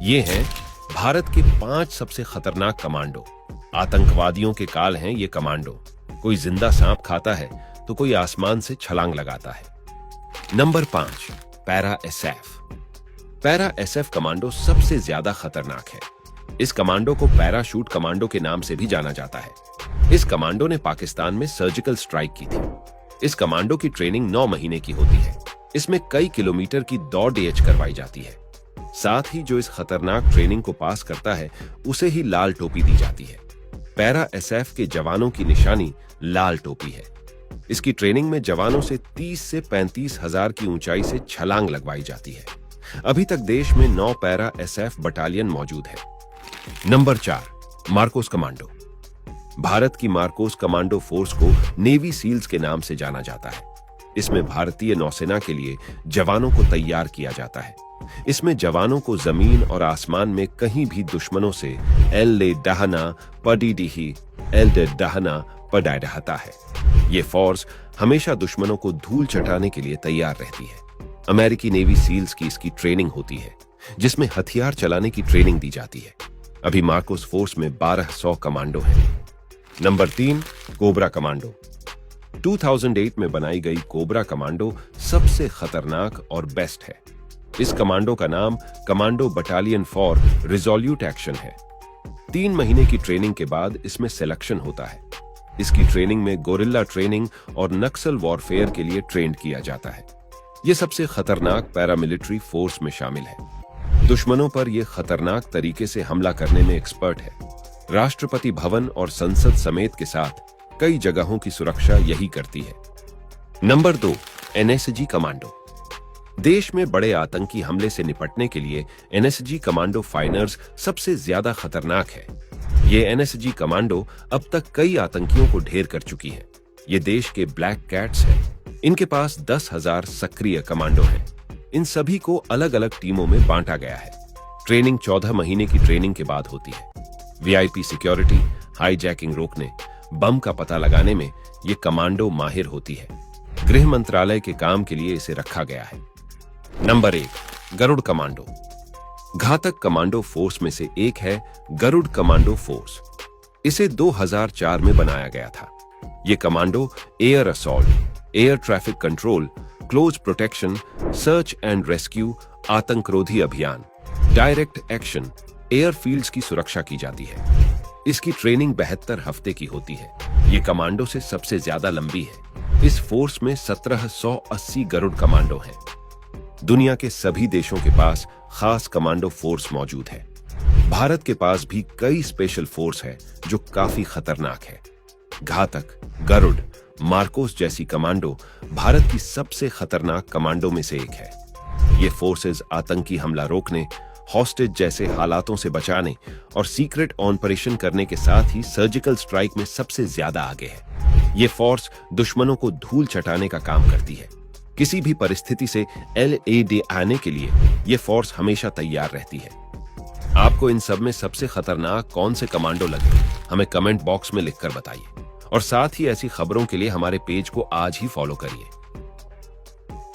ये हैं भारत के 5 सबसे खतरनाक कमांडो। आतंकवादियों के काल हैं ये कमांडो। कोई जिंदा सांप खाता है तो कोई आसमान से छलांग लगाता है। Number 5, para SF. Para SF commando सबसे ज्यादा खतरनाक है। इस कमांडो को पैराशूट कमांडो के नाम से भी जाना जाता है। इस कमांडो ने पाकिस्तान में सर्जिकल स्ट्राइक की थी। इस कमांडो की ट्रेनिंग 9 महीने की होती है। इसमें कई किलोमीटर की दौड़ डीएच करवाई जाती है। साथ ही जो इस खतरनाक ट्रेनिंग को पास करता है उसे ही लाल टोपी दी जाती है। पैरा एसएफ के जवानों की निशानी लाल टोपी है। इसकी ट्रेनिंग में जवानों से 30 से 35 हजार की ऊंचाई से छलांग लगवाई जाती है। अभी तक देश में 9 पैरा एसएफ बटालियन मौजूद है। Number 4, Marcos commando. भारत की मार्कोस कमांडो फोर्स को नेवी सील्स के नाम से जाना जाता है। इसमें भारतीय नौसेना के लिए जवानों को तैयार किया जाता है। इसमें जवानों को जमीन और आसमान में कहीं भी दुश्मनों से एल डहाना पडीडीही एल डहाना पडाडहाता है। ये फोर्स हमेशा दुश्मनों को धूल चटाने के लिए तैयार रहती है। अमेरिकी नेवी सील्स की इसकी ट्रेनिंग होती है जिसमें हथियार चलाने की ट्रेनिंग दी जाती है। अभी मार्कोस फोर्स में 1200 कमांडो हैं। Number 3, cobra commando. 2008 में बनाई गई कोबरा कमांडो सबसे खतरनाक और बेस्ट है। इस कमांडो का नाम commando battalion for resolute action है। 3 महीने की ट्रेनिंग के बाद इसमें सिलेक्शन होता है। इसकी ट्रेनिंग में गोरिल्ला ट्रेनिंग और नक्सल वॉरफेयर के लिए ट्रेंड किया जाता है। यह सबसे खतरनाक पैरामिलिट्री फोर्स में शामिल है। दुश्मनों पर यह खतरनाक तरीके से हमला करने में एक्सपर्ट है। राष्ट्रपति भवन और संसद समेत के साथ कई जगहों की सुरक्षा यही करती है। Number 2, NSG commando. देश में बड़े आतंकी हमले से निपटने के लिए एनएसजी कमांडो फाइनर्स सबसे ज्यादा खतरनाक है। ये एनएसजी कमांडो अब तक कई आतंकियों को ढेर कर चुकी है। ये देश के ब्लैक कैट्स हैं। इनके पास 10,000 सक्रिय कमांडो हैं। इन सभी को अलग अलग टीमों में बांटा गया है। ट्रेनिंग 14 महीने की ट्रेनिंग के बाद होती है। वीआईपी सिक्योरिटी, हाईजैकिंग रोकने, बम का पता लगाने में ये कमांडो माहिर होती है। गृह मंत्रालय के काम के लिए इसे रखा गया है। Number 1, Garud commando. घातक कमांडो फोर्स में से एक है गरुड़ कमांडो फोर्स। इसे 2004 में बनाया गया था। यह commando air assault, air traffic control, close protection, search and rescue, आतंकरोधी अभियान, डायरेक्ट एक्शन, एयरफील्ड्स की सुरक्षा की जाती है। इसकी ट्रेनिंग 72 हफ्ते की होती है। ये कमांडो से सबसे ज्यादा लंबी है। इस फोर्स में 1780 गरुड़ कमांडो हैं। दुनिया के सभी देशों के पास खास कमांडो फोर्स मौजूद है। भारत के पास भी कई स्पेशल फोर्स है जो काफी खतरनाक है। घातक, गरुड़, मार्कोस जैसी कमांडो भारत की सबसे खतरनाक कमांडो में से एक है। ये फोर्सेस आतंकी हमला रोकने, हॉस्टेज जैसे हालातों से बचाने और सीक्रेट ऑपरेशन करने के साथ ही सर्जिकल स्ट्राइक में सबसे ज्यादा आगे है। ये फोर्स दुश्मनों को धूल चटाने का काम करती है। किसी भी परिस्थिति से LAD आने के लिए ये फोर्स हमेशा तैयार रहती है। आपको इन सब में सबसे खतरनाक कौन से कमांडो लगे, हमें कमेंट बॉक्स में लिखकर बताइए। और साथ ही ऐसी खबरों के लिए हमारे पेज को आज ही फॉलो करिए।